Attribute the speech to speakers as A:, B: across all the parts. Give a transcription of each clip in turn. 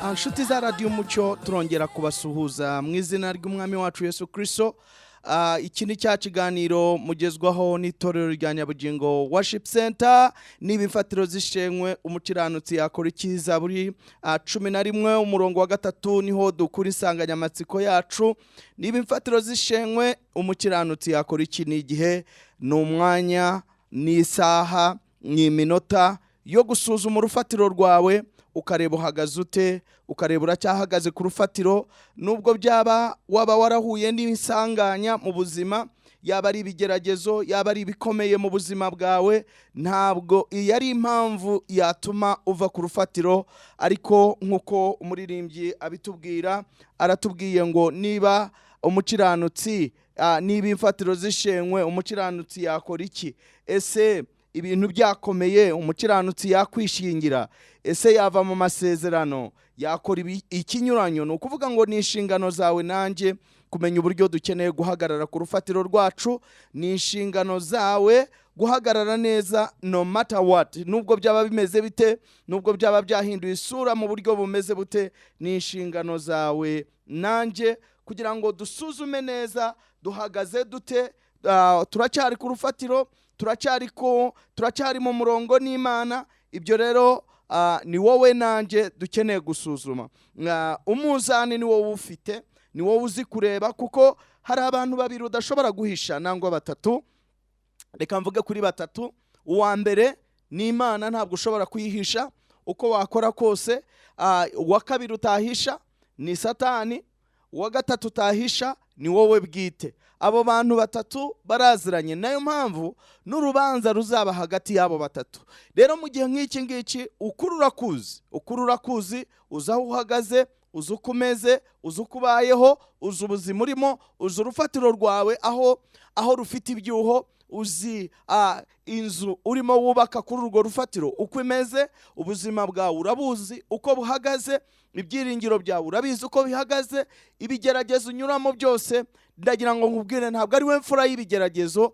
A: Anshuti za Radio Umucyo turongera kubasuhuza mu izina ry'umwami wacu Yesu Kristo. Iki ni cya kiganiro mugezwaho n'itorero rya Nyabugingo Worship Center n'ibifatiro zishenywe umukiranutsi yakora ikiza buri 11 umurongo wa 3 niho dukura insanganyamatsiko yacu. N'ibifatiro zishenywe umukiranutsi yakora iki ni igihe n'umwanya n'isaha n'iminota yo gusuzuma urufatiro rwawe ukareba uhagaze ute, ukareba uracyahagaze ku rufatiro, nubwo byaba waba warahuye n'insanganya mu buzima, yaba ari ibigeragezo, yaba ari ibikomeye mu buzima bwawe, ntabwo yari impamvu yatuma uva ku rufatiro. Ariko nkuko umuririmbyi abitubwira, aratubwiye ngo niba umukiranutsi niba imfatiro zishenywe umukiranutsi yakora iki? Ese ibintu byakomeye umukiranutsi yakwishingira? Ese yava mu masezerano? Yakora ikinyuranyo? Ni ukuvuga ngo ni inshingano zawe nanjye kumenya uburyo dukeneye guhagarara ku rufatiro rwacu. Ni inshingano zawe guhagarara neza no matter what, nubwo byaba bimeze bite, nubwo byaba byahinduye isura mu buryo bumeze bute. Ni inshingano zawe nanjye kugira ngo dusuzume neza duhagaze dute, turacyari ku rufatiro, turacyari mu murongo n'Imana. Ibyo rero ni wowe nanjye dukeneye gusuzuma. Umuzani ni wowe ufite, ni wowe uzi kureba, kuko hari abantu babiri udashobora guhisha nangwa batatu. Reka mvuge kuri batatu. Uwa mbere ni Imana, ntabwo ushobora kuyihisha uko wakora kose. Uwa kabiri utahisha ni Satani. Uwa gatatu utahisha ni wowe bwite. Abo bantu batatu baraziranye, nayo mpamvu n'urubanza ruzaba hagati y'abo batatu. Rero mu gihe nk'iki ngiki ukurura kuzi, uzi aho uhagaze, uzi uko umeze, uzi uko ubayeho, uzi ubuzima urimo, uzi urufatiro rwawe aho rufite ibyuho, uzi inzu urimo wubaka kuri urwo rufatiro uko imeze, ubuzima bwawe urabuzi uko buhagaze, ibyiringiro byawe urabizi uko bihagaze, ibigeragezo unyuramo byose. Ndagira ngo nkubwire, ntabwo ari we mfura y'ibigeragezo.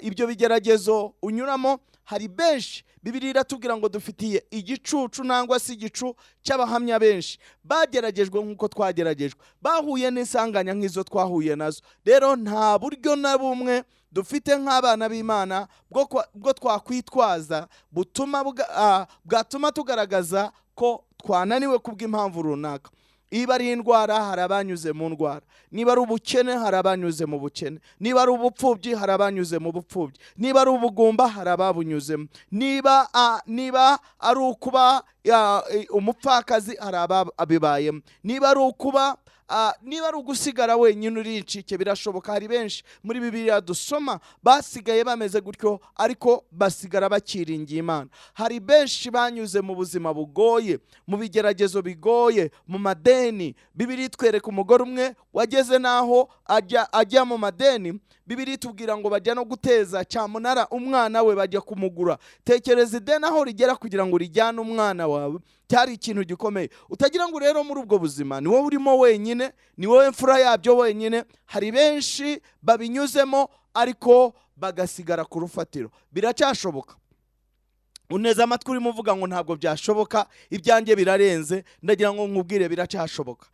A: Ibyo bigeragezo unyuramo hari benshi. Bibiliya iratubwira ngo dufitiye igicucu nangwa se igicu cy'abahamya benshi bageragejwe nk'uko twageragejwe, bahuye n'isanganya nk'izo twahuye nazo. Rero nta buryo na bumwe dufite nk'abana b'Imana bwo twakwitwaza bwatuma tugaragaza ko twananiwe kubw'impamvu runaka. Niba ari indwara, hari abanyuze mu ndwara. Niba ari ubukene, hari abanyuze mu bukene. Niba ari ubupfubyi, hari abanyuze mu bupfubyi. Niba ari ubugumba, hari ababunyuzemo. Niba ari ukuba umupfakazi, hari ababibayemo. Niba ari ugusigara wenyine uri incike, birashoboka. Hari benshi muri Bibiliya dusoma basigaye bameze gutyo, ariko basigara bakiringiye Imana. Hari benshi banyuze mu buzima bugoye, mu bigeragezo bigoye, mu madeni. Bibiliya itwereka umugore umwe wageze naho ajya mu madeni. Bibiliya itubwira ngo bajya no guteza cyamunara umwana we, bajya kumugura. Tekereza ideni aho rigera kugira ngo rijyane umwana wawe. Cyari ikintu gikomeye. Utagira ngo rero muri ubwo buzima ni wowe urimo wenyine, ni wowe mfura yabyo wenyine. Hari benshi babinyuzemo ariko bagasigara ku rufatiro. Biracyashoboka. Uneza amatwi urimo uvuga ngo ntabwo byashoboka, ibyanjye birarenze. Ndagira ngo nkubwire, biracyashoboka.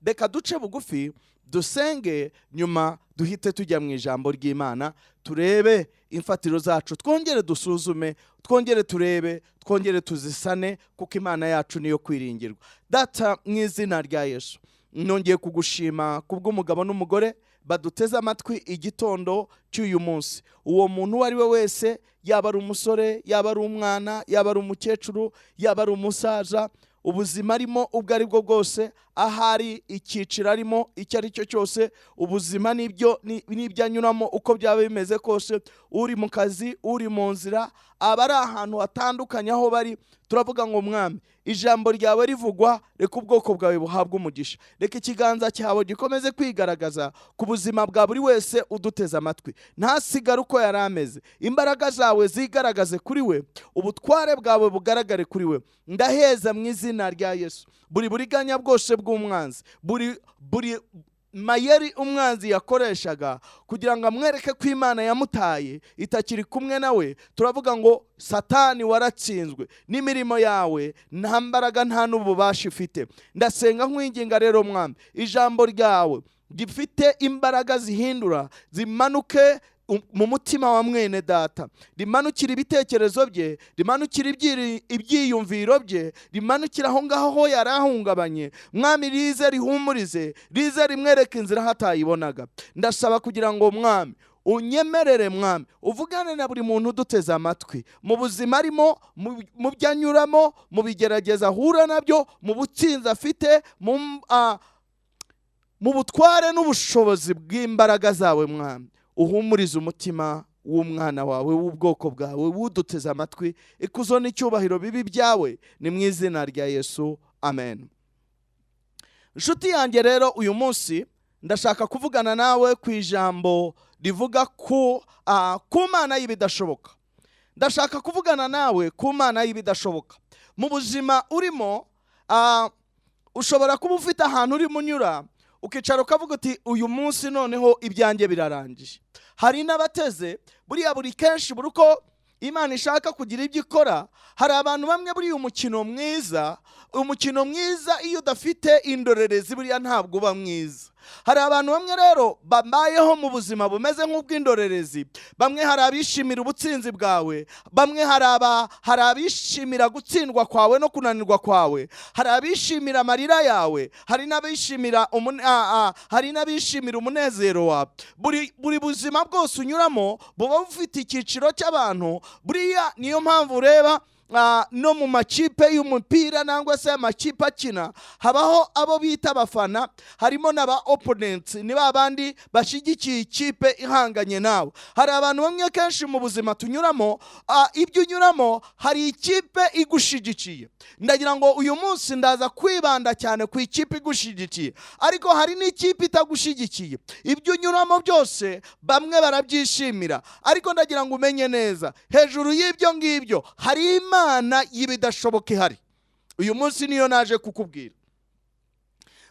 A: Reka duce bugufi dusenge, nyuma duhite tujya mu ijambo ry'Imana, turebe imfatiro zacu, twongere dusuzume, twongere turebe, twongere tuzisane, kuko Imana yacu niyo kwiringirwa. Data, mu izina rya Yesu, nongeye kugushima kubw'umugabo n'umugore baduteze amatwi igitondo cy'uyu munsi. Uwo muntu uwo ari we wese, yaba ari umusore, yaba ari umwana, yaba ari umukecuru, yaba ari umusaza, ubuzima arimo ubwo ari bwo bwose, ahari icyiciro arimo icyo ari cyo cyose, ubuzima n'ibyo anyuramo uko byaba bimeze kose, uri mu kazi, uri mu nzira, aba ari ahantu hatandukanye aho bari, turavuga ngo Mwami, ijambo ryawe rivugwa, reka ubwoko bwawe buhabwe umugisha. Reka ikiganza cyawe gikomeze kwigaragaza ku buzima bwa buri wese uduteze amatwi. Ntasigare uko yari ameze. Imbaraga zawe zigaragaze kuri we, ubutware bwawe bugaragare kuri we. Ndaheza mu izina rya Yesu buri buriganya bwose bw'umwanzi, mayeri umwanzi yakoreshaga kugira ngo amwereke ko Imana yamutaye itakiri kumwe nawe, turavuga ngo Satani waratsinzwe, n'imirimo yawe nta mbaraga nta n'ububasha ifite. Ndasenga nkwinginga rero Mwami, ijambo ryawe gifite imbaraga zihindura zimanuke mu mutima wa mwene data, rimanukira ibitekerezo bye, rimanukira ibyiyumviro bye, rimanukira aho ngaho yarahungabanye. Mwami, rize rihumurize, rize rimwereke inzira hatayibonaga. Ndasaba kugira ngo Mwami unyemerere Mwami uvugane na buri muntu uduteze amatwi, mu buzima arimo, mu byo anyuramo, mu bigerageza ahura nabyo, mu butsinzi afite, mu butware n'ubushobozi bw'imbaraga zawe Mwami. Uhumurize umutima w'umwana wawe w'ubwoko bwawe wuduteze amatwi, ikuzo n'icyubahiro bibi byawe, ni mu izina rya Yesu, amen. Inshuti yanjye rero, uyu munsi ndashaka kuvugana nawe ku ijambo rivuga ku Mana y'ibidashoboka. Ndashaka kuvugana nawe ku Mana y'ibidashoboka. Mu buzima urimo, ushobora kuba ufite ahantu urimo unyura ukicara ukavuga uti uyu munsi noneho ibyanjye birarangije. Hari n'abateze buriya buri kenshi buri uko Imana ishaka kugira ibyo ikora. Hari abantu bamwe buriya umukino mwiza iyo udafite indorerezi buriya ntabwo uba mwiza. Hari abantu bamwe rero babayeho mu buzima bumeze nk'ubw'indorerezi. Bamwe hari abishimira ubutsinzi bwawe, bamwe hari abishimira gutsindwa kwawe no kunanirwa kwawe, hari abishimira amarira yawe, hari n'abishimira umunezero wawe. Buri buzima bwose unyuramo buba bufite icyiciro cy'abantu. Buriya niyo mpamvu ureba no mu makipe y'umupira nangwa se amakipe akina, habaho abo bita abafana, harimo n'aba opponents, ni babandi bashigikiye ikipe ihanganye nawe. Hari abantu bamwe kenshi mu buzima tunyuramo, ibyo unyuramo hari ikipe igushigikiye. Ndagira ngo uyu munsi ndaza kwibanda cyane ku ikipe igushigikiye, ariko hari n'ikipe itagushigikiye. Ibyo unyuramo byose bamwe barabyishimira, ariko ndagira ngo umenye neza, hejuru y'ibyo ngibyo hari Imana y'ibidashoboka ihari. Uyu munsi niyo naje kukubwira.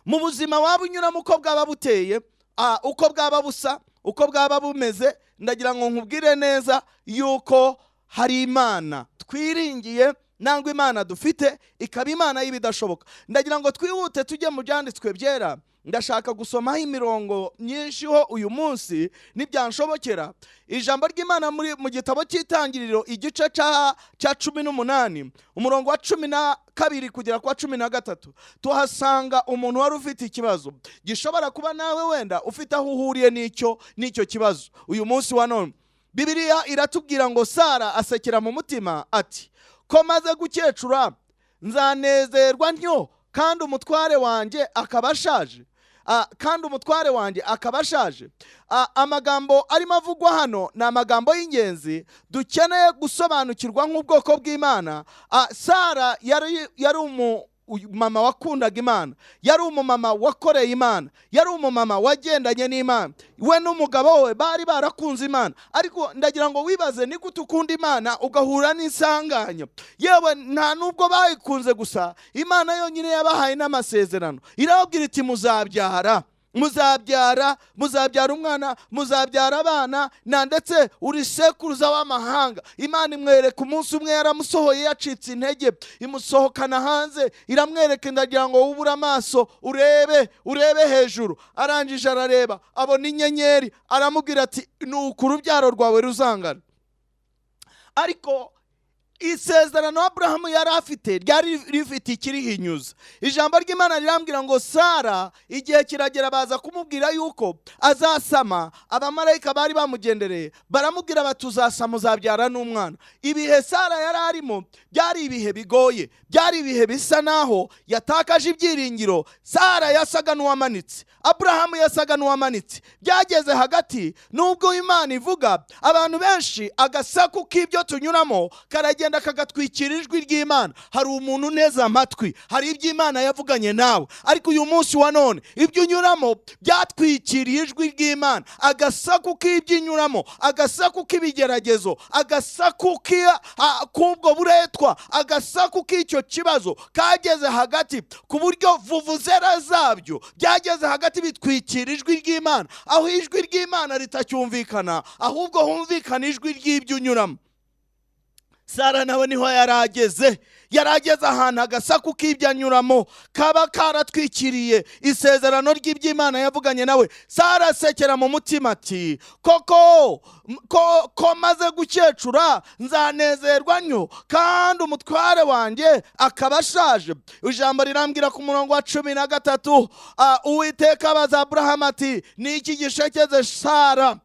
A: Mu buzima waba unyuramo, uko bwaba buteye, uko bwaba busa, uko bwaba bumeze, ndagira ngo nkubwire neza yuko hari Imana twiringiye, nangwa Imana dufite ikaba Imana y'ibidashoboka. Ndagira ngo twihute tujye mu byanditswe byera. Ndashaka gusomaho imirongo myinshi ho uyu munsi nibyanshobokera. Ijambo ry'Imana mu gitabo cy'Itangiriro igice cya 18 umurongo wa 12 kugera kwa 13 tuhasanga umuntu wari ufite ikibazo gishobora kuba nawe wenda ufite aho uhuriye n'icyo kibazo. Uyu munsi wa none Bibiliya iratubwira ngo Sara asekera mu mutima ati, ko maze gukecura nzanezerwa ntyo kandi umutware wanjye akaba ashaje. Amagambo arimo avugwa hano ni amagambo y'ingenzi dukeneye gusobanukirwa nk'ubwoko bw'Imana. Sara yari umumama wakundaga Imana, yari umumama wakoreye Imana, yari umumama wagendanye n'Imana. We n'umugabo we bari barakunze Imana, ariko ndagira ngo wibaze, ni gute ukunda Imana ugahura n'isanganya? Yewe nta nubwo bayikunze gusa, Imana yonyine yabahaye n'amasezerano. Irababwira iti muzabyara umwana, muzabyara abana, na ndetse uri sekuruza w'amahanga. Imana imwereka umunsi umwe yaramusohoye yacitse intege, imusohokana hanze, iramwereka, ndagira ngo wubure amaso urebe hejuru. Arangije arareba abona inyenyeri, aramubwira ati nuko urubyaro rwawe ruzangana. Ariko isezerano Abrahamu yari afite ryari rifite ikirihinyuza. Ijambo ry'Imana rirambwira ngo Sara igihe kiragera baza kumubwira yuko azasama. Abamarayika bari bamugendereye baramubwira bati uzasama, uzabyara n'umwana. Ibihe Sara yari arimo byari ibihe bigoye, byari ibihe bisa naho yatakaje ibyiringiro. Sara yasaga n'uwamanitse, Abrahamu yasaga n'uwamanitse. Byageze hagati, nubwo Imana ivuga, abantu benshi agasaku k'ibyo tunyuramo karagenda kakagenda kagatwikira ijwi ry'Imana. Hari umuntu uneze amatwi, hari ibyo Imana yavuganye nawe, ariko uyu munsi wa none ibyo unyuramo byatwikiriye ijwi ry'Imana. Agasaku k'ibyo unyuramo, agasaku k'ibigeragezo, agasaku k'ubwo buretwa, agasaku k'icyo kibazo kageze hagati ku buryo vuvuzera zabyo byageze hagati bitwikira ijwi ry'Imana, aho ijwi ry'Imana ritacyumvikana, ahubwo humvikana ijwi ry'ibyo unyuramo. Sara nawe niho yarageze ahantu agasaku k'ibyo anyuramo kaba karatwikiriye isezerano ry'iby'Imana yavuganye nawe. Sara asekera mu mutima ati, ko maze gukecura nzanezerwa ntyo, kandi umutware wanjye akaba ashaje. Ijambo rirambwira ku murongo wa 13, Uwiteka abaza Aburahamu ati, ni iki gishekeze Sara?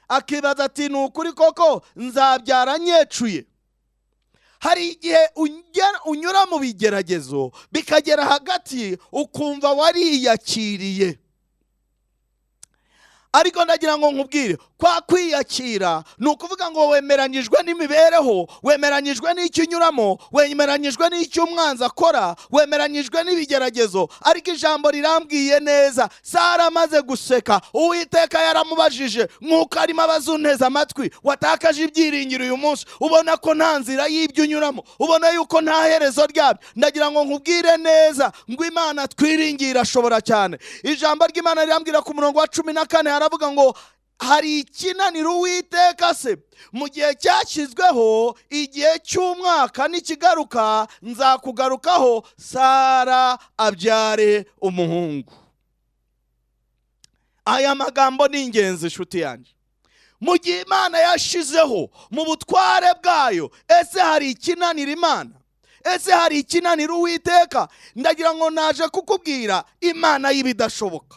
A: Akibaza ati, ni ukuri koko nzabyara nyecuye? Hari igihe unyura mu bigeragezo bikagera hagati ukumva wariyakiriye, ariko ndagira ngo nkubwire, kwa kwiyakira ni ukuvuga ngo wemeranyijwe n'imibereho, wemeranyijwe n'icyo unyuramo, wemeranyijwe n'icyo umwanzi akora, wemeranyijwe n'ibigeragezo. Ariko ijambo rirambwiye neza, Sara amaze guseka, Uwiteka yaramubajije nk'uko arimo abazunteza amatwi, watakaje ibyiringiro uyu munsi, ubona ko nta nzira y'ibyo unyuramo, ubona yuko nta herezo ryabyo. Ndagira ngo nkubwire neza ngo Imana twiringira ashobora cyane. Ijambo ry'Imana rirambwira ku murongo wa 14, haravuga ngo hari ikinaniro Uwiteka se? Mu gihe cyashyizweho, igihe cy'umwaka nikigaruka nzakugarukaho, Sara abyare umuhungu. Aya magambo ni ingenzi nshuti yanjye. Mu gihe Imana yashizeho mu butware bwayo, ese hari ikinaniro Imana? Ese hari ikinaniro Uwiteka? Ndagira ngo naje kukubwira Imana y'ibidashoboka.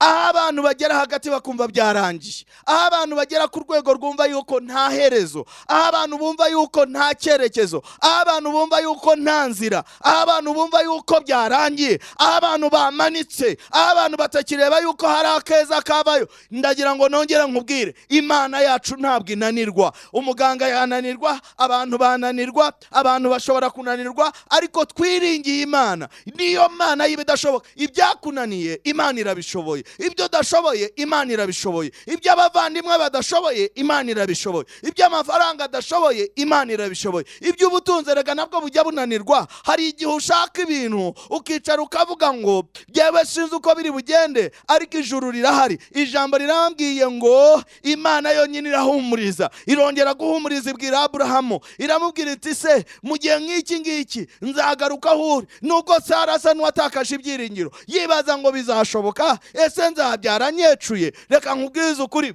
A: Aho abantu bagera hagati bakumva byarangiye, aho abantu bagera ku rwego rwumva yuko nta herezo, aho abantu bumva yuko nta cyerekezo, aho abantu bumva yuko nta nzira, aho abantu bumva yuko byarangiye, aho abantu bamanitse, aho abantu batakireba yuko hari akeza kabayo. Ndagira ngo nongere nkubwire, Imana yacu ntabwo inanirwa. Umuganga yananirwa, abantu bananirwa, abantu bashobora kunanirwa, ariko twiringiye Imana. Niyo Mana y'ibidashoboka. Ibyakunaniye Imana irabishoboye, ibyo udashoboye Imana irabishoboye, ibyo abavandimwe badashoboye Imana irabishoboye, ibyo amafaranga adashoboye Imana irabishoboye, ibyo ubutunzi rega nabwo bujya bunanirwa. Hari igihe ushaka ibintu ukicara ukavuga ngo yewe sinzi uko biri bugende, ariko ijuru rirahari. Ijambo rirambwiye ngo Imana yonyine irahumuriza, irongera guhumuriza, ibwira Aburahamu, iramubwira iti, se mu gihe nk'iki ngiki nzagaruka aho uri. Nubwo Sara asa n'uwatakaje ibyiringiro, yibaza ngo bizashoboka, ese nzabyara nyecuye? Reka nkubwize ukuri,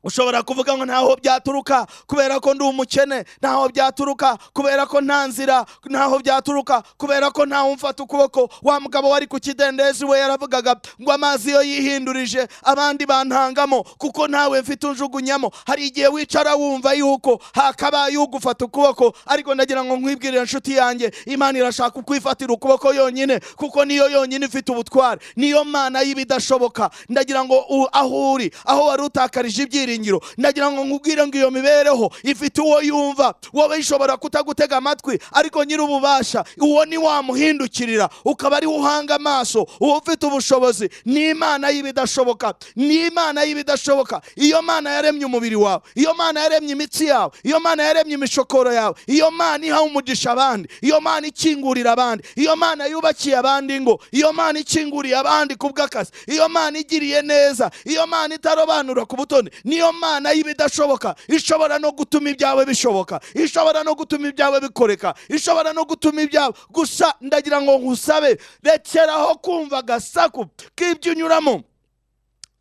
A: ushobora kuvuga ngo ntaho byaturuka kubera ko ndi umukene, ntaho byaturuka kubera ko nta nzira, ntaho byaturuka kubera ko nta umfata ukuboko. Wa mugabo wari ku kidendezi we yaravugaga ngo amazi yo yihindurije abandi bantangamo, kuko ntawe mfite unjugunyamo. Hari igihe wicara wumva yuko hakabaye ugufata ukuboko, ariko ndagira ngo nkwibwirire nshuti yanjye, Imana irashaka ukwifatira ukuboko yonyine, kuko niyo yonyine ifite ubutware, niyo Mana y'ibidashoboka. Ndagira ngo aho uri, aho wari utakarije ibyiringiro, ndagira ngo nkubwire ngo iyo mibereho ifite uwo yumva. Wowe ishobora kutagutega amatwi, ariko nyiri ububasha uwo ni wamuhindukirira, ukaba ari uhanga amaso. Uwo ufite ubushobozi ni Imana y'ibidashoboka, ni Imana y'ibidashoboka. Iyo Mana yaremye umubiri wawe, iyo Mana yaremye imitsi yawe, iyo Mana yaremye imishokoro yawe, iyo Mana iha umugisha abandi, iyo Mana ikingurira abandi, iyo Mana yubakiye abandi ngo, iyo Mana ikinguriye abandi kubw'akazi, iyo Mana igiriye neza, iyo Mana itarobanura ku butoni, niyo Mana y'ibidashoboka. Ishobora no gutuma ibyawe bishoboka, ishobora no gutuma ibyawe bikoreka, ishobora no gutuma ibyawe. Gusa ndagira ngo nkusabe, rekeraho kumva agasaku k'ibyo unyuramo.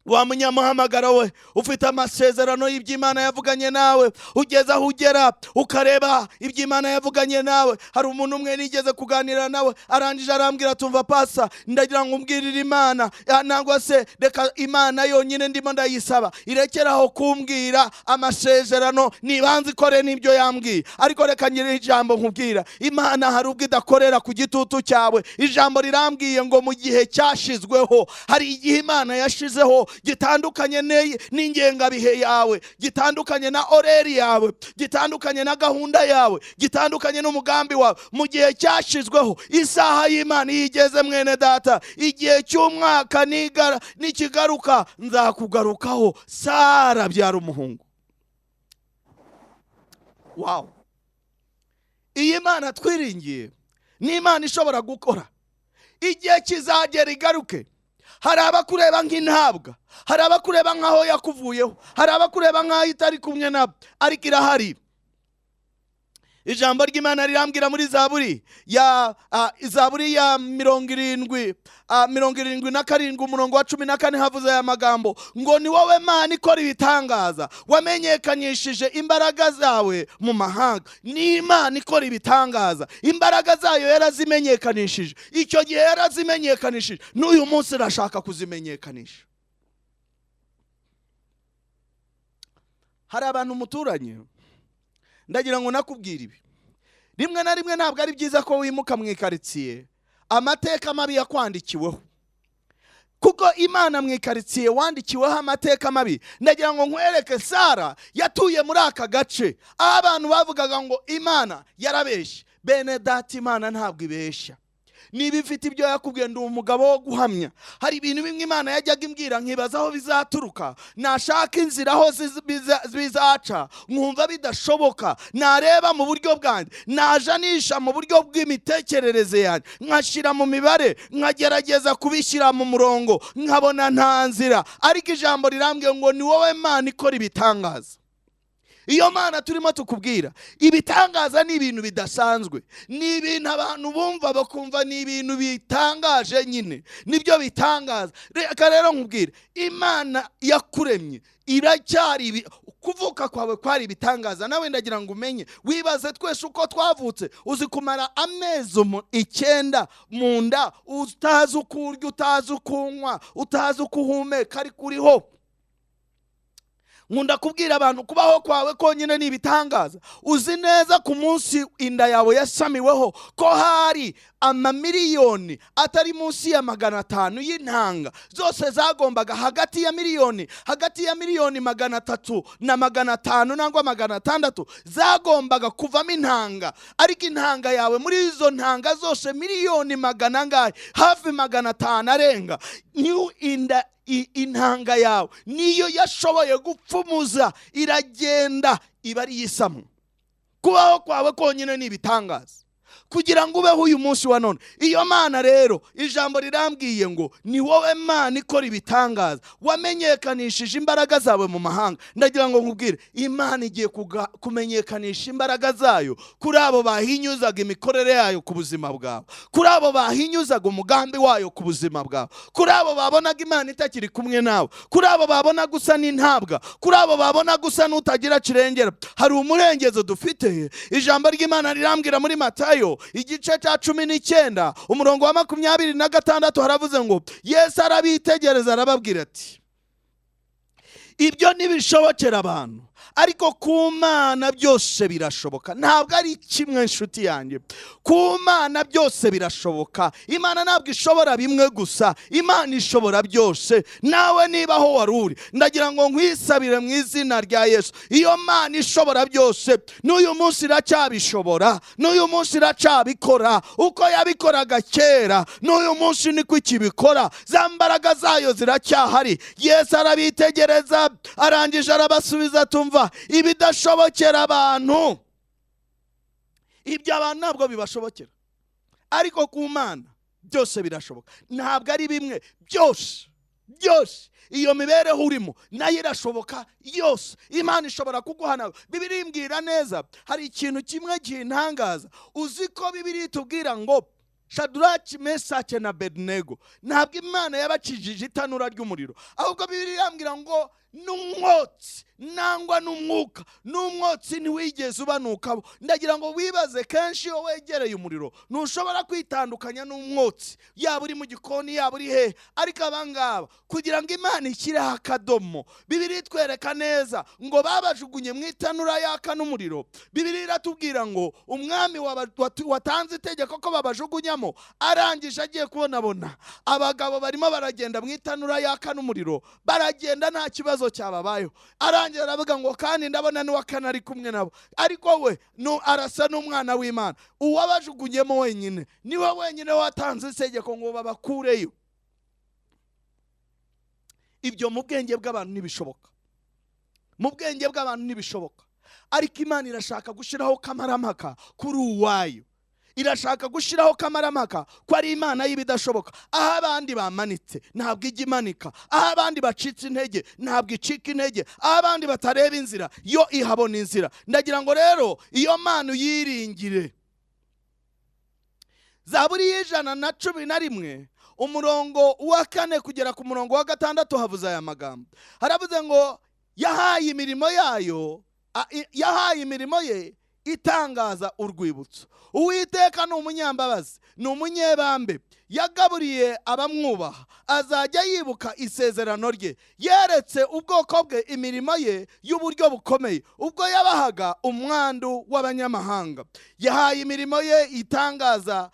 A: Wa munyamuhamagaro we, ufite amasezerano y'Imana yavuganye nawe, ugeze aho ugera ukareba Imana yavuganye nawe. Hari umuntu umwe nigeze kuganira nawe, arangije arambwira, tumva pasa, ndagira ngo umbwirire Imana, nangwa se reka Imana yonyine ndimo ndayisaba irekeraho kumbwira amasezerano, nibanze ikore n'ibyo yambwiye. Ariko reka nyiri ijambo nkubwira, Imana hari ubwo idakorera ku gitutu cyawe. Ijambo rirambwiye ngo mu gihe cyashizweho, hari igihe Imana yashizeho gitandukanye n'ingengabihe yawe, gitandukanye na oreri yawe, gitandukanye na gahunda yawe, gitandukanye n'umugambi wawe. Mu gihe cyashizweho, isaha y'Imana yigeze mwene data, igihe cy'umwaka nikigaruka nzakugarukaho. Sara abyara umuhungu. Wow! Iyi Mana twiringiye ni Imana ishobora gukora. Igihe kizagera igaruke. Hari abakureba nk'intabwa, hari abakureba nk'aho yakuvuyeho, hari abakureba nk'aho itari kumwe nabo, ariko irahari. Ijambo ry'Imana rirambwira muri Zaburi ya 77 umurongo wa 14 havuze aya magambo ngo ni wowe Mana ikora ibitangaza, wamenyekanyishije imbaraga zawe mu mahanga. Ni Imana ikora ibitangaza, imbaraga zayo yarazimenyekanishije. Icyo gihe yarazimenyekanishije, n'uyu munsi irashaka kuzimenyekanisha. Hari abantu muturanye, ndagira ngo nakubwira ibi. Rimwe na rimwe ntabwo ari byiza ko wimuka mu ikaritsiye amateka mabi yakwandikiweho, kuko Imana mu ikaritsiye wandikiweho amateka mabi. Ndagira ngo nkwereke, Sara yatuye muri aka gace aho abantu bavugaga ngo Imana yarabeshye. Bene data, Imana ntabwo ibeshya. Niba ifite ibyo yakubwiye, ndi umugabo wo guhamya. Hari ibintu bimwe Imana yajyaga imbwira nkibaza aho bizaturuka, nashaka inzira aho bizaca nkumva bidashoboka, nareba mu buryo bwanjye, najanisha mu buryo bw'imitekerereze yanjye, nkashira mu mibare, nkagerageza kubishyira mu murongo, nkabona nta nzira. Ariko ijambo rirambwiye ngo ni wowe Mana ikora ibitangaza. Iyo Mana turimo tukubwira, ibitangaza ni ibintu bidasanzwe, ni ibintu abantu bumva bakumva ni ibintu bitangaje, nyine nibyo bitangaza. Reka rero nkubwire, Imana yakuremye iracyari, kuvuka kwawe kwari ibitangaza. Nawe ndagira ngo umenye, wibaze twese uko twavutse, uzi kumara amezi 9 mu nda, utazi uko urya, utazi uko unywa, utazi uko uhumeka, ariko uriho. Nkunda kubwira abantu, kubaho kwawe konyine ni ibitangaza. Uzi neza ku munsi inda yawe yasamiweho ko hari amamiliyoni atari munsi ya 500 y'intanga, zose zagombaga hagati ya miliyoni 300 na 500 nangwa 600 zagombaga kuvamo intanga. Ariko intanga yawe, muri izo ntanga zose miliyoni hafi 500 arenga, niyo intanga yawe niyo yashoboye gupfumuza, iragenda iba ari yisamu. Kubaho kwawe konyine ni ibitangaza kugira ngo ubeho uyu munsi wa none. Iyo Mana rero, ijambo rirambwiye ngo ni wowe Mana ikora ibitangaza, wamenyekanishije imbaraga zawe mu mahanga. Ndagira ngo nkubwire, Imana igiye kumenyekanisha imbaraga zayo kuri abo bahinyuzaga imikorere yayo ku buzima bwawe, kuri abo bahinyuzaga umugambi wayo ku buzima bwawe, kuri abo babonaga Imana itakiri kumwe nawe, kuri abo babona gusa n'intabwa, kuri abo babona gusa n'utagira kirengera. Hari umurengezo dufite. Ijambo ry'Imana rirambwira muri Matayo igice cya 19 umurongo wa 26 haravuze ngo Yesu arabitegereza arababwira ati, ibyo ntibishobokera abantu, ariko ku Mana byose birashoboka. Ntabwo ari kimwe nshuti yanjye, ku Mana byose birashoboka. Imana ntabwo ishobora bimwe gusa, Imana ishobora byose. Nawe niba aho wari uri, ndagira ngo nkwisabire mu izina rya Yesu, iyo Mana ishobora byose n'uyu munsi iracyabishobora, n'uyu munsi iracyabikora. Uko yabikoraga kera, n'uyu munsi niko ikibikora. Za mbaraga zayo ziracyahari. Yesu arabitegereza arangije arabasubiza, tumva ibidashobokera abantu, ibyo abantu ntabwo bibashobokera, ariko ku Mana byose birashoboka. Ntabwo ari bimwe, byose. Iyo mibereho urimo nayo irashoboka yose. Imana ishobora kuguhana. Bibiliya imbwira neza, hari ikintu kimwe kintangaza. Uzi ko Bibiliya itubwira ngo Shadraki, Mesaki na Abednego ntabwo Imana yabakijije itanura ry'umuriro, ahubwo Bibiliya irambwira ngo n'umwotsi nangwa n'umwuka. N'umwotsi ntiwigeze ubanukabo. Ndagira ngo wibaze, kenshi iyo wegereye umuriro ntushobora kwitandukanya n'umwotsi, yaba uri mu gikoni yaba uri hehe. Ariko abangaba kugira ngo Imana ishyireho akadomo, Bibiliya itwereka neza ngo babajugunye mu itanura yaka n'umuriro. Bibiliya iratubwira ngo umwami watanze itegeko ko babajugunyamo arangije agiye kubonabona abagabo barimo baragenda mu itanura yaka n'umuriro, baragenda nta kibazo cyababayeho. Arangira aravuga ngo kandi ndabona ni wakana ari kumwe nabo, ariko we arasa n'umwana w'Imana. Uwabajugunyemo wenyine niwe wenyine watanze itegeko ngo babakureyo. Ibyo mu bwenge bw'abantu ntibishoboka, mu bwenge bw'abantu ntibishoboka. Ariko Imana irashaka gushyiraho kamarampaka kuri uwayo, irashaka gushyiraho kamarampaka ko ari Imana y'ibidashoboka. Aho abandi bamanitse ntabwo ijya imanika, aho abandi bacitse intege ntabwo icika intege, aho abandi batareba inzira yo ihabona inzira. Ndagira ngo rero iyo Mana uyiringire. Zaburi y'111 umurongo wa 4 kugera ku murongo wa 6 havuze aya magambo. Haravuze ngo yahaye imirimo ye itangaza urwibutso. Uwiteka ni umunyambabazi, ni umunyebambe, yagaburiye abamwubaha, azajya yibuka isezerano rye. Yeretse ubwoko bwe imirimo ye y'uburyo bukomeye, ubwo yabahaga umwandu w'abanyamahanga. Yahaye imirimo ye itangaza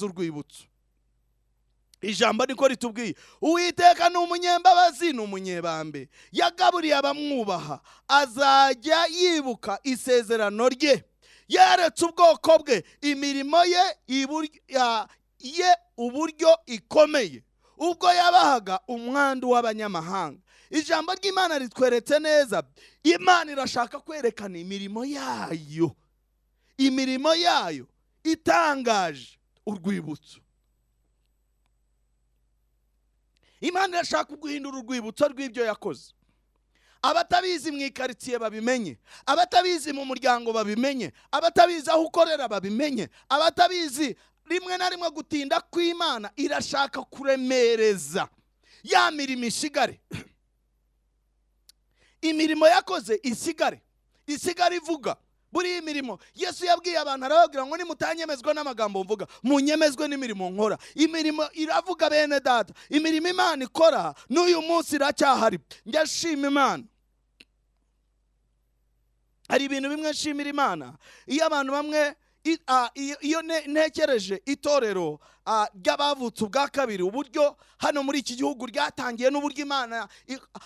A: urwibutso. Ijambo niko ritubwiye, Uwiteka ni umunyembabazi, ni umunyebambe, yagaburiye abamwubaha, azajya yibuka isezerano rye. Yeretse ubwoko bwe imirimo ye uburyo ikomeye, ubwo yabahaga umwandu w'abanyamahanga. Ijambo ry'Imana ritweretse neza, Imana irashaka kwerekana imirimo yayo itangaje urwibutso. Imana irashaka guhindura urwibutso rw'ibyo yakoze. Abatabizi mu ikaritsiye babimenye, abatabizi mu muryango babimenye, abatabizi aho ukorera babimenye, abatabizi rimwe na rimwe gutinda kw'Imana irashaka kuremereza ya mirimo isigare. Imirimo yakoze isigare ivuga. Buri imirimo Yesu yabwiye abantu, arababwira ngo nimutanyemezwa n'amagambo mvuga, munyemezwe n'imirimo nkora. Imirimo iravuga bene data, imirimo Imana ikora n'uyu munsi iracyahari. Ndashima Imana. Hari ibintu bimwe nshimira Imana. Iyo abantu bamwe iyo ntekereje itorero ry'abavutse ubwa kabiri, uburyo hano muri iki gihugu ryatangiye n'uburyo Imana,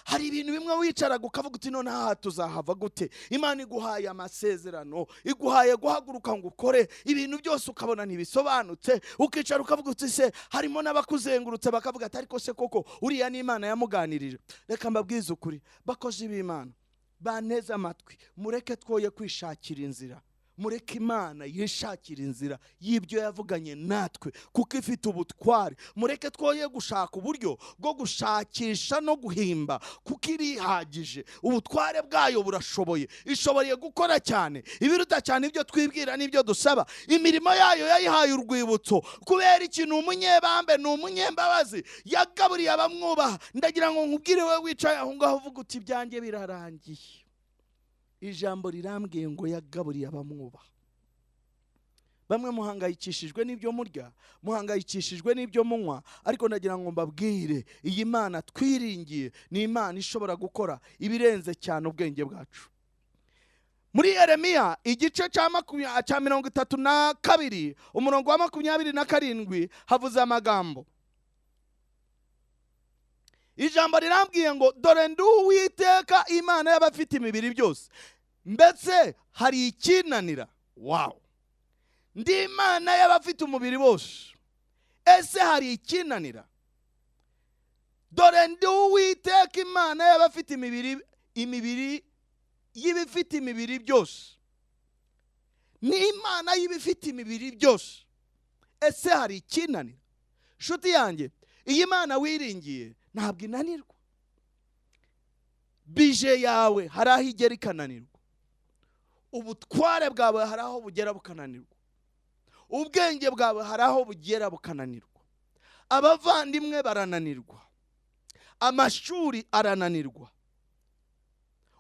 A: hari ibintu bimwe wicaraga ukavuga uti none aha tuzahava gute? Imana iguhaye amasezerano, iguhaye guhaguruka ngo ukore ibintu byose ukabona ntibisobanutse, ukicara ukavuga uti se harimo n'abakuzengurutse bakavuga ati ariko se koko uriya ni Imana yamuganirije. Reka mbabwize ukuri, bakozi b'Imana baneze amatwi, mureke twoye kwishakira inzira, mureke Imana yishakira inzira y'ibyo yavuganye natwe kuko ifite ubutware. Mureke twoye gushaka uburyo bwo gushakisha no guhimba kuko irihagije. Ubutware bwayo burashoboye, ishoboye gukora cyane ibiruta cyane ibyo twibwira n'ibyo dusaba. Imirimo yayo yayihaye urwibutso kubera ikintu umunyebambe, ni umunyembabazi, yagaburiye abamwubaha. Ndagira ngo nkubwire we wicaye aho ngaho uvuga uti ibyanjye birarangiye. Ijambo rirambwiye ngo yagaburiye abamwubaha. Bamwe muhangayikishijwe n'ibyo murya, muhangayikishijwe n'ibyo munywa, ariko ndagira ngo mbabwire iyi Mana twiringiye ni Imana ishobora gukora ibirenze cyane ubwenge bwacu. Muri Yeremiya igice cya 32 umurongo wa 27 havuze amagambo. Ijambo rirambwiye ngo dore ndi Uwiteka Imana y'abafite imibiri byose, mbese hari ikinanira? Wow! Ndi Imana y'abafite umubiri bose, ese hari ikinanira? Dore ndi Uwiteka Imana y'abafite imibiri y'ibifite imibiri byose. Ni Imana y'ibifite imibiri byose, ese hari ikinanira? Nshuti yanjye, iyi Mana wiringiye ntabwo inanirwa. Bije yawe hari aho igera ikananirwa, ubutware bwawe hari aho bugera bukananirwa, ubwenge bwawe hari aho bugera bukananirwa, abavandimwe barananirwa, amashuri arananirwa,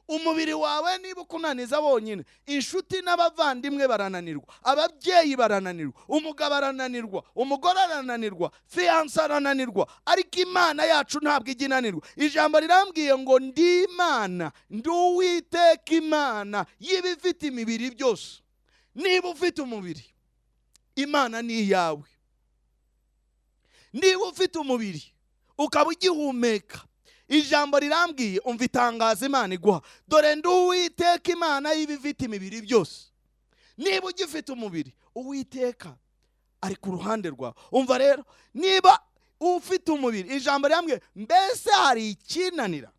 A: umubiri wawe niba ukunaniza wonyine, inshuti n'abavandimwe barananirwa, ababyeyi barananirwa, umugabo arananirwa, umugore arananirwa, fiyanse arananirwa, ariko Imana yacu ntabwo ijya inanirwa. Ijambo rirambwiye ngo ndi Imana, ndi Uwiteka Imana y'ibifite imibiri byose. Niba ufite umubiri, Imana ni iyawe. Niba ufite umubiri ukaba ugihumeka, ijambo rirambwiye umva itangaza Imana iguha, dore ndi Uwiteka Imana y'ibifite imibiri byose. Niba ugifite umubiri, Uwiteka ari ku ruhande rwawe. Umva rero, niba ufite umubiri, ijambo rirambwiye mbese hari ikinanira?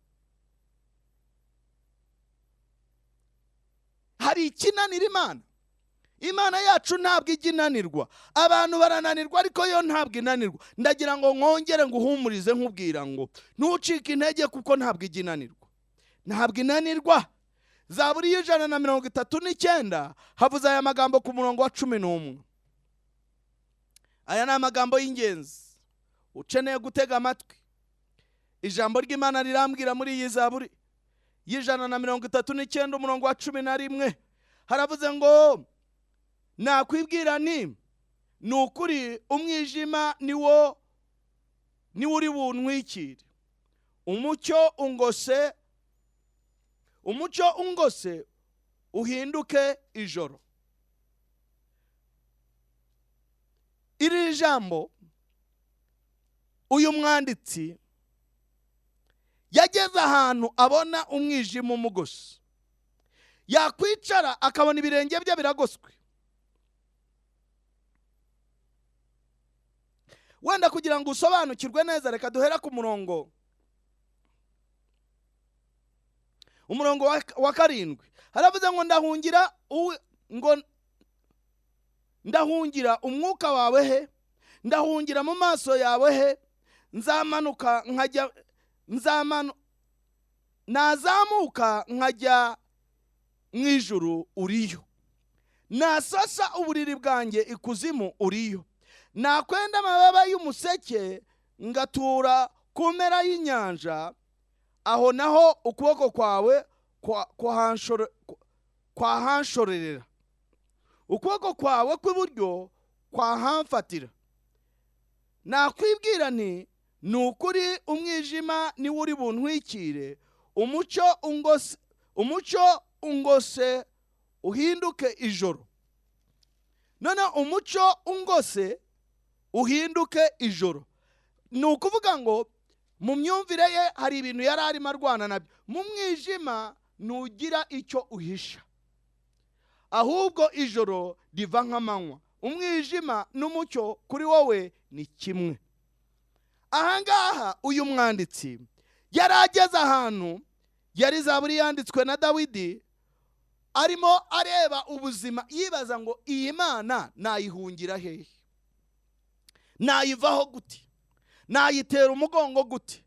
A: Hari ikinanira Imana? Imana yacu ntabwo ijya inanirwa. Abantu barananirwa ariko yo ntabwo inanirwa. Ndagira ngo nkongere nguhumurize nkubwira ngo ntucike intege kuko ntabwo ijya inanirwa. Ntabwo inanirwa. Zaburi y'139 havuze aya magambo ku murongo wa 11. Aya ni amagambo y'ingenzi ukeneye gutega amatwi. Ijambo ry'Imana rirambwira muri iyi Zaburi y'139 umurongo wa 11 haravuze ngo nakwibwira ni ukuri umwijima niwo uri buntwikire, umucyo ungose uhinduke ijoro. Iri jambo uyu mwanditsi yageze ahantu abona umwijima umugose, yakwicara akabona ibirenge bye biragoswe. Wenda kugira ngo usobanukirwe neza, reka duhera ku murongo wa 7. Haravuze ngo ndahungira umwuka wawe he, ndahungira mu maso yawe he, nazamuka nkajya mu ijuru uriyo, nasasa uburiri bwanjye ikuzimu uriyo, nakwenda amababa y'umuseke ngatura ku mpera y'inyanja, aho naho ukuboko kwawe kwahanshorerera, ukuboko kwawe kw'iburyo kwahamfatira. Nakwibwira nti ni ukuri umwijima niwo uri buntwikire, umucyo ungose uhinduke ijoro. None umucyo ungose uhinduke ijoro ni ukuvuga ngo mu myumvire ye hari ibintu yari arimo arwana nabyo. Mu mwijima ntugira icyo uhisha, ahubwo ijoro riva nk'amanywa. Umwijima n'umucyo kuri wowe ni kimwe. Ahangaha uyu mwanditsi yari ageze ahantu, yari Zaburi yanditswe na Dawidi, arimo areba ubuzima yibaza ngo iyi Mana nayihungira hehe, nayivaho gute, nayitera umugongo gute?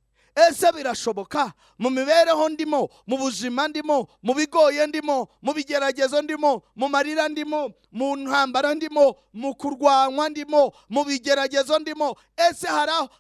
A: Ese birashoboka mu mibereho ndimo, mu buzima ndimo, mu bigoye ndimo, mu bigeragezo ndimo, mu marira ndimo, mu ntambara ndimo, mu kurwanwa ndimo, mu bigeragezo ndimo? Ese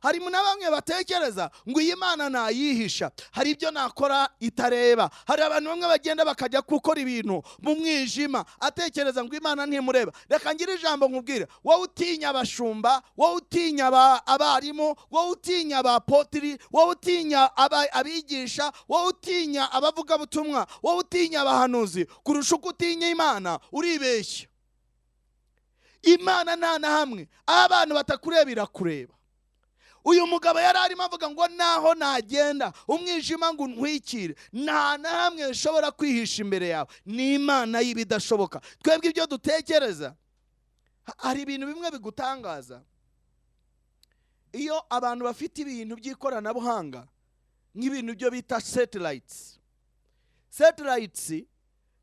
A: harimo na bamwe batekereza ngo iyi Mana nayihisha, hari ibyo nakora itareba. Hari abantu bamwe bagenda bakajya gukora ibintu mu mwijima atekereza ngo Imana ntimureba. Reka ngire ijambo nkubwira, wowe utinya abashumba, wowe utinya abarimu, wowe utinya abapotiri, wowe utinya abigisha, wowe utinya abavugabutumwa, wowe utinya abahanuzi kurusha uko utinya Imana, uribeshya. Imana nta na hamwe abantu batakureba irakureba. Uyu mugabo yari arimo avuga ngo naho nagenda umwijima ngo untwikire, nta na hamwe ushobora kwihisha imbere yawe. Ni Imana y'ibidashoboka. Twebwe ibyo dutekereza, hari ibintu bimwe bigutangaza. Iyo abantu bafite ibintu by'ikoranabuhanga nk'ibintu byo bita satellites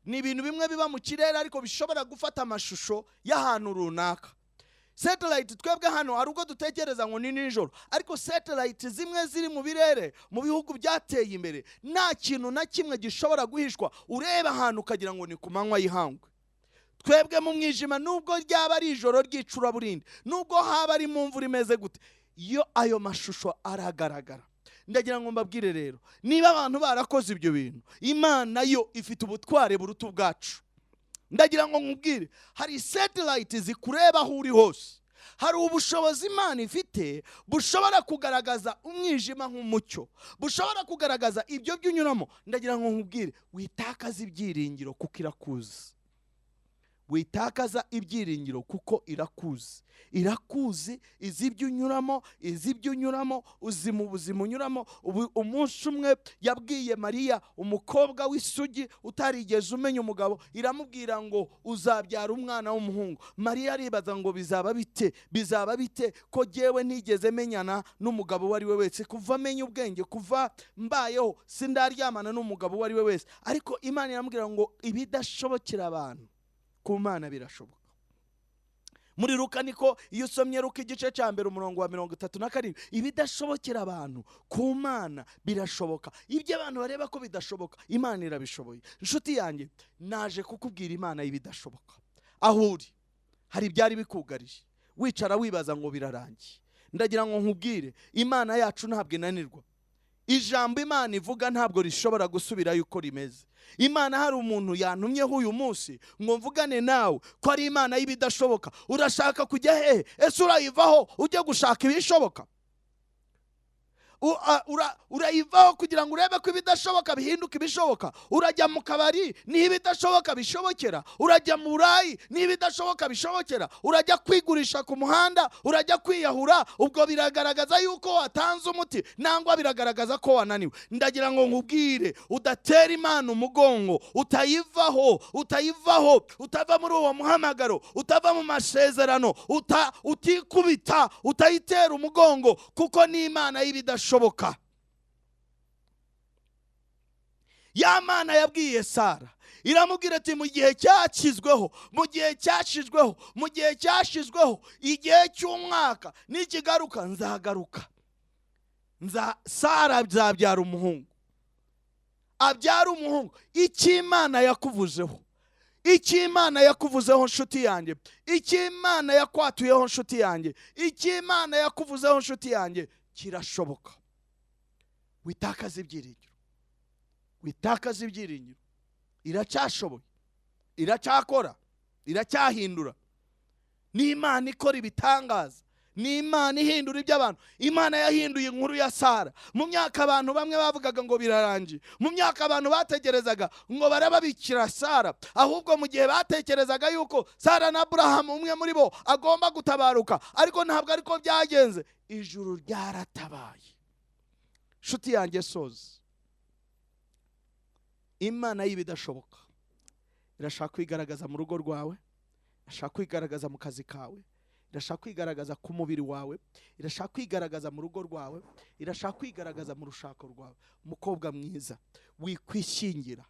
A: ni ibintu bimwe biba mu kirere ariko bishobora gufata amashusho y'ahantu runaka. Satellite twebwe hano hari ubwo dutekereza ngo ni nijoro, ariko satellite zimwe ziri mu birere mu bihugu byateye imbere nta kintu na kimwe gishobora guhishwa, ureba ahantu ukagira ngo ni ku manywa y'ihangwe. Twebwe mu mwijima, nubwo ryaba ari ijoro ry'icuraburindi, nubwo haba ari mu mvura imeze gute, iyo ayo mashusho aragaragara. ndagira ngo mbabwire rero, niba abantu barakoze ibyo bintu, Imana yo ifite ubutware buruta ubwacu. Ndagira ngo nkubwire, hari satellite zikureba aho uri hose. Hari ubushobozi Imana ifite bushobora kugaragaza umwijima nk'umucyo, bushobora kugaragaza ibyo byunyuramo. Ndagira ngo nkubwire, witakaza ibyiringiro kuko irakuzi. Witakaza ibyiringiro kuko irakuzi. Irakuzi, izi ibyo unyuramo, izi ibyo unyuramo, uzi mu buzima unyuramo. Umunsi umwe yabwiye Mariya, umukobwa w'isugi utarigeze umenya umugabo, iramubwira ngo uzabyara umwana w'umuhungu. Mariya aribaza ngo bizaba bite ko jyewe ntigeze menyana n'umugabo wari we wese, kuva menya ubwenge, kuva mbayeho sindaryamana n'umugabo wari we wese. Ariko Imana iramubwira ngo ibidashobokera abantu ku Mana birashoboka. Muri Luka niko, iyo usomye Luka igice cya mbere umurongo wa 37, ibidashobokera abantu ku Mana birashoboka. Ibyo abantu bareba ko bidashoboka, Imana irabishoboye. Inshuti yanjye, naje kukubwira Imana y'ibidashoboka. Aho uri hari byari bikugarije, wicara wibaza ngo birarangiye. Ndagira ngo nkubwire, Imana yacu ntabwo inanirwa. Ijambo Imana ivuga ntabwo rishobora gusubira yuko rimeze. Imana, hari umuntu yantumyeho uyu munsi ngo mvugane nawe ko ari Imana y'ibidashoboka. Urashaka kujya hehe? Ese urayivaho ujye gushaka ibishoboka? Urayivaho kugira ngo urebe ko ibidashoboka bihinduka ibishoboka? Urajya mu kabari niho ibidashoboka bishobokera? Urajya mu burayi niho ibidashoboka bishobokera? Urajya kwigurisha ku muhanda? Urajya kwiyahura? Ubwo biragaragaza yuko watanze umuti, nangwa biragaragaza ko wananiwe. Ndagira ngo nkubwire, udatera Imana umugongo, utayivaho, utava muri uwo muhamagaro, utava mu masezerano, utikubita, utayitera umugongo, kuko ni Imana y'ibidashoboka. Ya Mana yabwiye Sara, iramubwira ati mu gihe cyashizweho, igihe cy'umwaka nikigaruka nzagaruka. Sara azabyara umuhungu, abyara umuhungu. Imana yakuvuzeho nshuti yanjye, Imana yakwatuyeho nshuti yanjye, Imana yakuvuzeho nshuti yanjye, kirashoboka. Witakaza ibyiringiro. Iracyashoboye, iracyakora, iracyahindura. Ni Imana ikora ibitangaza, ni Imana ihindura iby'abantu. Imana yahinduye inkuru ya Sara. Mu myaka abantu bamwe bavugaga ngo birarangiye, mu myaka abantu bategerezaga ngo barababikira Sara, ahubwo mu gihe batekerezaga yuko Sara na Aburahamu umwe muri bo agomba gutabaruka, ariko ntabwo ariko byagenze. Ijuru ryaratabaye. Nshuti yanjye, soza, Imana y'ibidashoboka irashaka kwigaragaza mu rugo rwawe, irashaka kwigaragaza mu kazi kawe, irashaka kwigaragaza ku mubiri wawe, irashaka kwigaragaza mu rugo rwawe, irashaka kwigaragaza mu rushako rwawe. Mukobwa mwiza, wikwishingira.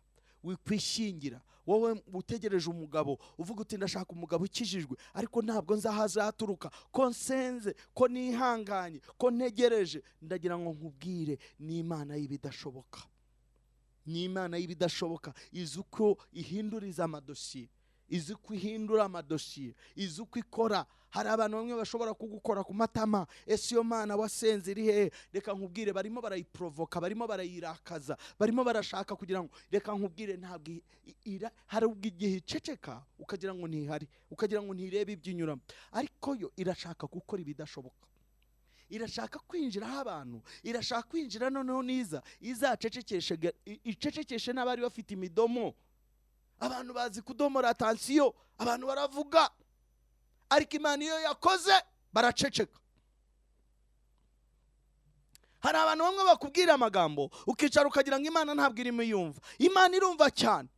A: Wowe utegereje umugabo, uvuga uti ndashaka umugabo ukijijwe, ariko ntabwo nzahazaturuka, ko nsenze, ko nihanganye, ko ntegereje. Ndagira ngo nkubwire, ni Imana y'ibidashoboka. Ni Imana y'ibidashoboka. Izi uko ihinduriza amadosiye, izi uko ihindura amadosiye, izi uko ikora. Hari abantu bamwe bashobora kugukora ku matama, ese iyo Mana wasenze iri hehe? Reka nkubwire, barimo barayiprovoka, barimo barayirakaza, barimo barashaka kugira ngo, reka nkubwire, ntabwo hari igihe iceceka ukagira ngo ntihari, ukagira ngo ntirebe iby'inyuramo, ariko yo irashaka gukora ibidashoboka. Irashaka kwinjiraho abantu, irashaka kwinjira noneho niza icecekeshe n'abari bafite imidomo. Abantu bazi kudomora atansiyo, abantu baravuga, ariko Imana iyo yakoze baraceceka. Hari abantu bamwe bakubwira amagambo ukicara ukagira ngo Imana ntabwo irimo yumva. Imana irumva cyane.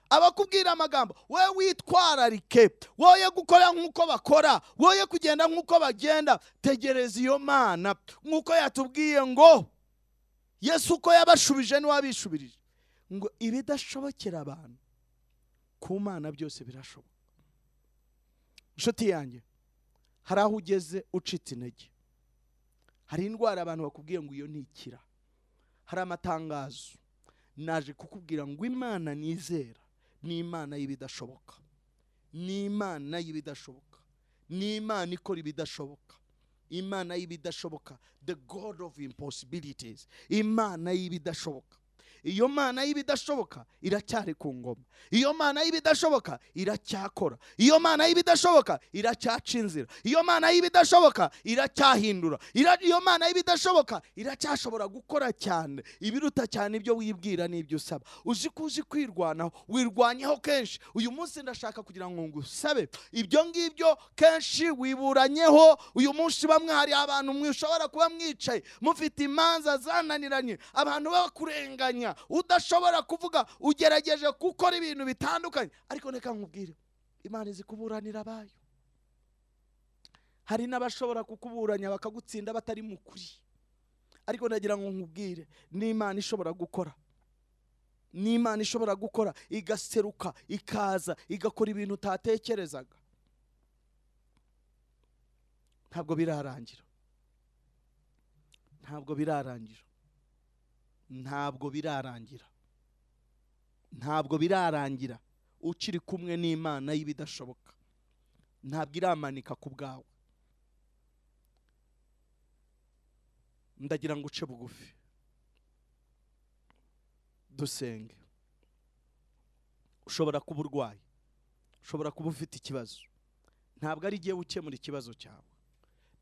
A: Abakubwira amagambo, we witwararike, woye gukora nk'uko bakora, woye kugenda nk'uko bagenda. Tegereza iyo Mana, nk'uko yatubwiye ngo Yesu uko yabashubije n'uwabishubirije, ngo ibidashobokera abantu ku Mana byose birashoboka. Nshuti yanjye, hari aho ugeze ucitse intege, hari indwara abantu bakubwiye ngo iyo ntikira, hari amatangazo. Naje kukubwira ngo Imana nizera ni Imana y'ibidashoboka, ni Imana y'ibidashoboka, ni Imana ikora ibidashoboka. Imana y'ibidashoboka, the God of impossibilities. Imana y'ibidashoboka. Iyo Mana y'ibidashoboka iracyari ku ngoma. Iyo Mana y'ibidashoboka iracyakora. Iyo Mana y'ibidashoboka iracyaca inzira. Iyo Mana y'ibidashoboka iracyahindura. Iyo Mana y'ibidashoboka iracyashobora gukora cyane ibiruta cyane ibyo wibwira n'ibyo usaba. Uzi kwirwanaho, wirwanyeho kenshi. Uyu munsi ndashaka kugira ngo ngusabe ibyo ngibyo kenshi wiburanyeho. Uyu munsi bamwe hari abantu mwishobora kuba mwicaye mufite imanza zananiranye, abantu bakurenganya, udashobora kuvuga, ugerageje gukora ibintu bitandukanye, ariko reka nkubwire, Imana izi kuburanira abayo. Hari n'abashobora kukuburanya bakagutsinda batari mu kuri, ariko ndagira ngo nkubwire, ni Imana ishobora gukora. Ni Imana ishobora gukora, igaseruka, ikaza, igakora ibintu utatekerezaga. Ntabwo birarangira. Ntabwo birarangira. Ntabwo birarangira. Ntabwo birarangira ukiri kumwe n'Imana y'ibidashoboka. Ntabwo iramanika ku bwawe. Ndagira ngo uce bugufi dusenge. Ushobora kuba urwaye, ushobora kuba ufite ikibazo. Ntabwo ari giye ukemura ikibazo cyawe,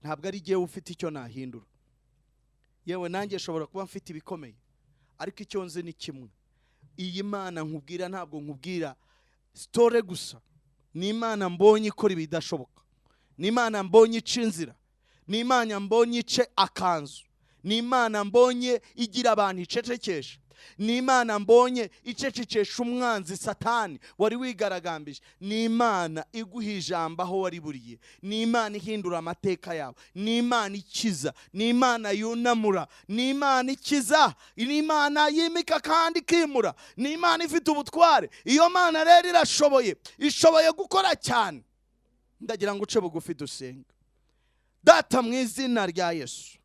A: ntabwo ari giye ufite icyo nahindura. Yewe nanjye ushobora kuba mfite ibikomeye, ariko icyo nzi ni kimwe, iyi Mana nkubwira ntabwo nkubwira story gusa. Ni Imana mbonye ikora ibidashoboka. Ni Imana mbonye ica inzira. Ni Imana mbonye ice akanzu. Ni Imana mbonye igira abantu icecekesha. Ni Imana mbonye icecekesha umwanzi Satani wari wigaragambije. Ni Imana iguha ijambo aho wari buriye. Ni Imana ihindura amateka yawe. Ni Imana ikiza. Ni Imana yunamura. Ni Imana ikiza. Ni Imana yimika kandi ikimura. Ni Imana ifite ubutware. Iyo Mana rero irashoboye, ishoboye gukora cyane. Ndagira ngo uce bugufi dusenga. Data, mu izina rya Yesu,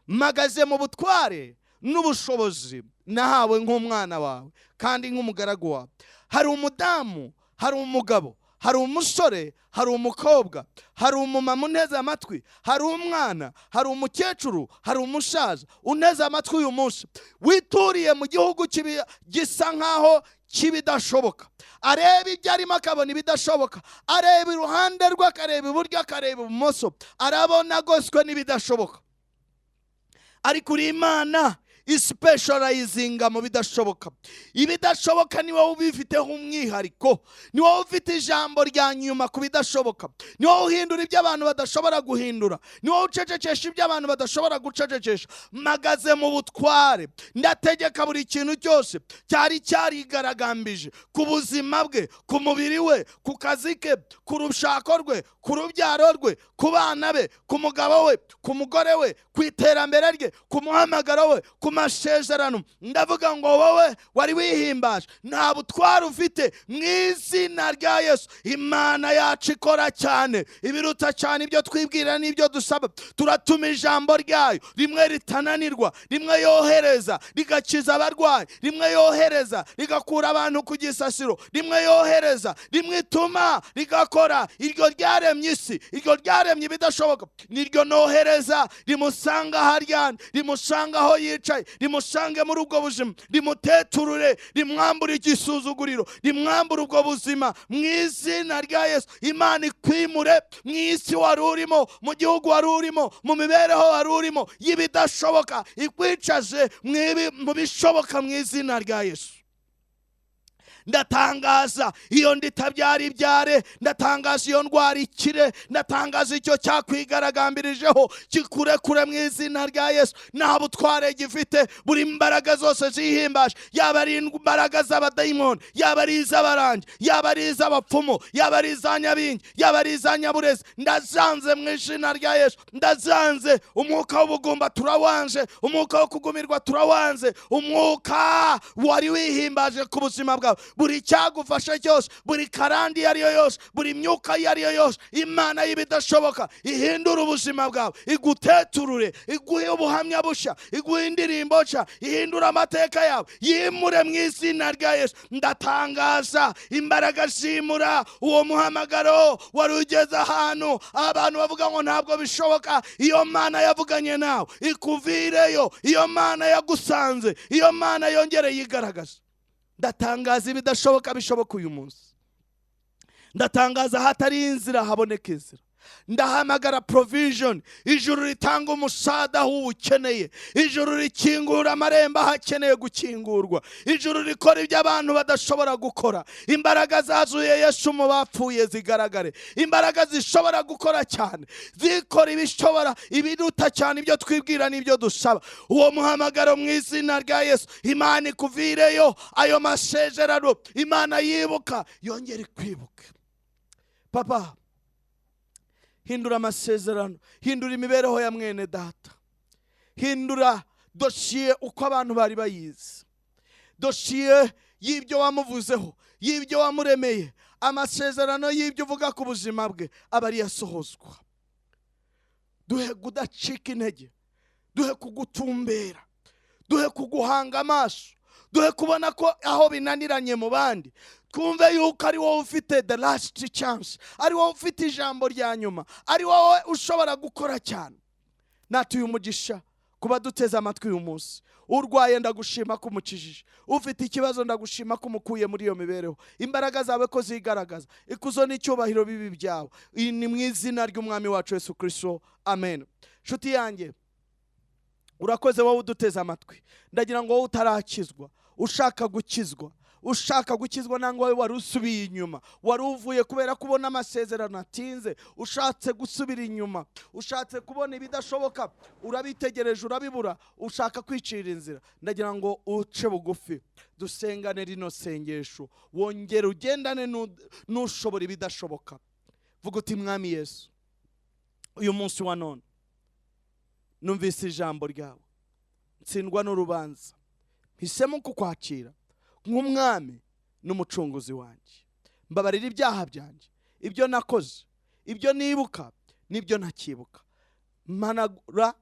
A: magaze mu butware n'ubushobozi nahawe nk'umwana wawe kandi nk'umugaragu wawe. Hari umudamu, hari umugabo, hari umusore, hari umukobwa, hari umumama uneze amatwi, hari umwana, hari umukecuru, hari umusaza uneze amatwi uyu munsi, wituriye mu gihugu gisa nkaho kibidashoboka. Areba ibyo arimo akabona ibidashoboka, areba iruhande rwe, akareba iburyo, akareba ibumoso, arabona agoswe n'ibidashoboka. Ariko uri Imana ispecializinga mu bidashoboka. Ibidashoboka ni wowe ubifiteho umwihariko. Ni wowe ufite ijambo rya nyuma ku bidashoboka. Ni wowe uhindura ibyo abantu badashobora guhindura. Ni wowe ucecekesha ibyo abantu badashobora gucecekesha. Magaze mu butware, ndategeka buri kintu cyose cyari cyarigaragambije ku buzima bwe, ku mubiri we, ku kazi ke, ku rushako rwe, ku rubyaro rwe, ku bana be, ku mugabo we, ku mugore we, ku iterambere rye, ku muhamagaro we, ku masezerano. Ndavuga ngo wowe wari wihimbaje, nta butware ufite. Mu izina rya Yesu, Imana yacu ikora cyane ibiruta cyane ibyo twibwira n'ibyo dusaba. Turatuma ijambo ryayo, rimwe ritananirwa, rimwe yohereza rigakiza abarwayi, rimwe yohereza rigakura abantu ku gisasiro, rimwe yohereza, rimwe ituma rigakora. Iryo ryaremye isi, iryo ryaremye ibidashoboka, niryo nohereza rimusanga haryana, rimusanga aho yicaye, rimusange muri ubwo buzima, rimuteturure, rimwambure igisuzuguriro, rimwambure ubwo buzima. Mu izina rya Yesu, Imana ikwimure mu isi wari urimo, mu gihugu wari urimo, mu mibereho wari urimo y'ibidashoboka, ikwicaze mu bishoboka mu izina rya Yesu. Ndatangaza iyo nditabyara ibyare, ndatangaza iyo ndwara ikire, ndatangaza icyo cyakwigaragambirijeho kikurekure mu izina rya Yesu. Nta butware gifite, buri imbaraga zose zihimbaje, yaba ari imbaraga z'abadayimoni, yaba ari iz'abarangi, yaba ari iz'abapfumu, yaba ari iz'anyabingi, yaba ari iz'anyaburezi, ndazanze mu izina rya Yesu. Ndazanze umwuka w'ubugumba turawanje, umwuka wo kugumirwa turawanze, umwuka wari wihimbaje ku buzima bwawe buri cyagufasha cyose, buri karandi iyo ari yo yose, buri myuka iyo ari yo yose, Imana y'ibidashoboka ihindura ubuzima bwawe, iguteturure, iguhe ubuhamya bushya, iguhe indirimbo nshya, ihindura amateka yawe, yimure mu izina rya Yesu. Ndatangaza imbaraga zimura uwo muhamagaro wari ugeze ahantu abantu bavuga ngo ntabwo bishoboka. Iyo Mana yavuganye nawe ikuvireyo, iyo Mana yagusanze, iyo Mana yongere yigaragaza. Ndatangaza ibidashoboka bishoboka uyu munsi. Ndatangaza hatari inzira haboneka inzira. Ndahamagara provision, ijuru ritanga umusada aho ukeneye, ijuru rikingura amarembo ahakeneye gukingurwa, ijuru rikora ibyo abantu badashobora gukora. Imbaraga zazuye Yesu mu bapfuye zigaragare, imbaraga zishobora gukora cyane, zikora ibishobora, ibiruta cyane ibyo twibwira n'ibyo dusaba. Uwo muhamagaro mu izina rya Yesu, Imana ikuvireyo, ayo masezerano Imana yibuka yongere kwibuka. Papa, hindura amasezerano, hindura imibereho ya mwene data, hindura dosiye uko abantu bari bayizi, dosiye y'ibyo wamuvuzeho, y'ibyo wamuremeye, amasezerano y'ibyo uvuga ku buzima bwe aba ari yasohozwa. Duhe kudacika intege, duhe kugutumbera, duhe kuguhanga amaso, duhe kubona ko aho binaniranye mu bandi twumve yuko ari wowe ufite the last chance, ari wowe ufite ijambo rya nyuma, ari wowe ushobora gukora cyane. Natuye umugisha kuba duteze amatwi uyu munsi. Urwaye ndagushima ko umukijije, ufite ikibazo ndagushima ko umukuye muri iyo mibereho, imbaraga zawe ko zigaragaza, ikuzo n'icyubahiro bibi byawe, ni mu izina ry'umwami wacu Yesu Kristo, amen. Nshuti yanjye, urakoze wowe uduteze amatwi. Ndagira ngo wowe utarakizwa, ushaka gukizwa nangwa wowe wari usubiye inyuma, wari uvuye kubera kubona amasezerano atinze, ushatse gusubira inyuma, ushatse kubona ibidashoboka, urabitegereje urabibura, ushaka kwicira inzira, ndagira ngo uce bugufi dusengane rino sengesho, wongere ugendane n'ushobora ibidashoboka. Vuga uti Mwami Yesu, uyu munsi wa none numvise ijambo ryawe, ntsindwa n'urubanza, mpisemo kukwakira nk'umwami n'umucunguzi wanjye. Mbabarira ibyaha byanjye, ibyo nakoze, ibyo nibuka n'ibyo ntakibuka. Mpanagura,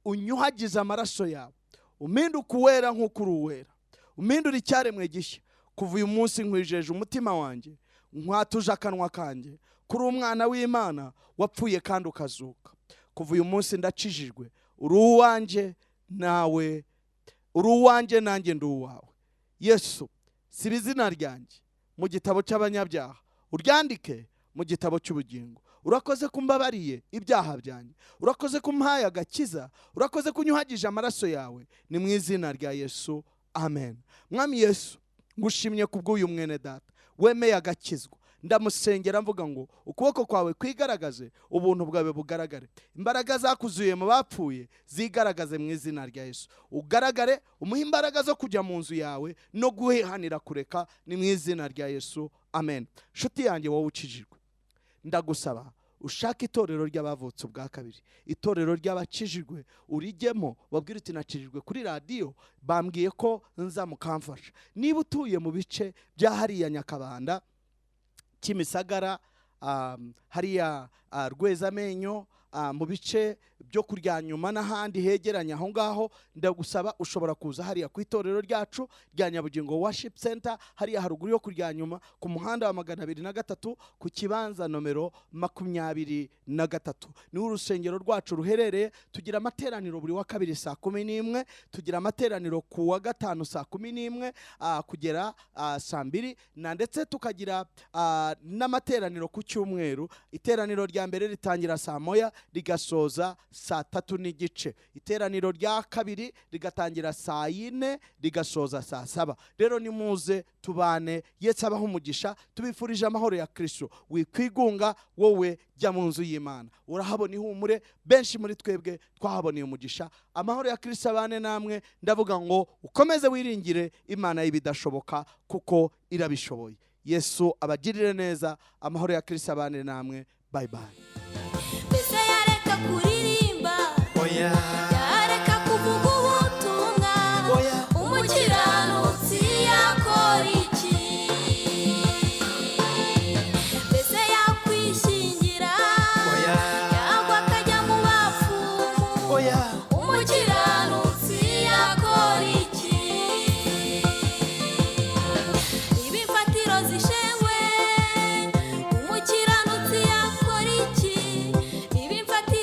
A: unyuhagize amaraso yawe, umpinduke uwera nk'uko uri uwera, umpindure icyaremwe gishya. Kuva uyu munsi nkwijeje umutima wanjye, nkwatuje akanwa kanjye, kuri umwana w'Imana wapfuye kandi ukazuka. Kuva uyu munsi ndakijijwe, uri uwanjye nawe, uri uwanjye nanjye ndi uwawe. Yesu, siba izina ryanjye mu gitabo cy'abanyabyaha, uryandike mu gitabo cy'ubugingo. Urakoze kumbabariye ibyaha byanjye, urakoze kumpaye agakiza, urakoze kunyuhagije amaraso yawe, ni mu izina rya Yesu, amen. Mwami Yesu, ngushimye kubw'uyu mwene data wemeye agakizwa. Ndamusengera mvuga ngo ukuboko kwawe kwigaragaze, ubuntu bwawe bugaragare, imbaraga zakuzuye mu bapfuye zigaragaze mu izina rya Yesu. Ugaragare, umuhe imbaraga zo kujya mu nzu yawe no guhihanira kureka, ni mu izina rya Yesu, amen. Nshuti yanjye wowe ukijijwe, ndagusaba ushaka itorero ry'abavutse ubwa kabiri, itorero ry'abakijijwe urijyemo, wabwira uti nakijijwe kuri radiyo, bambwiye ko nza mukamfasha. Niba utuye mu bice bya hariya Nyakabanda, Kimisagara, hariya Rwezamenyo, mu bice byo kuryanyuma n'ahandi hegeranye aho ngaho, ndagusaba ushobora kuza hariya ku itorero ryacu rya Nyabugingo Worship Center, hariya haruguru yo kuryanyuma ku muhanda wa 203 ku kibanza nomero 23. Niho urusengero rwacu ruherereye. Tugira amateraniro buri wa kabiri saa 11, tugira amateraniro ku wa gatanu saa 11 kugera saa 2, na ndetse tukagira n'amateraniro ku cyumweru. Iteraniro rya mbere ritangira saa 1 rigasoza saa 3:30. Iteraniro rya kabiri rigatangira saa 4 rigasoza saa 7. Rero nimuze tubane, Yesu abaho umugisha, tubifurije amahoro ya Kristo. Wikwigunga wowe, jya mu nzu y'Imana, urahabona ihumure. Benshi muri twebwe twahaboneye umugisha. Amahoro ya Kristo abane namwe. Ndavuga ngo ukomeze wiringire Imana y'ibidashoboka kuko irabishoboye. Yesu abagirire neza. Amahoro ya Kristo abane namwe. Bye bye.
B: Bisa yareka kuririmba,
A: oya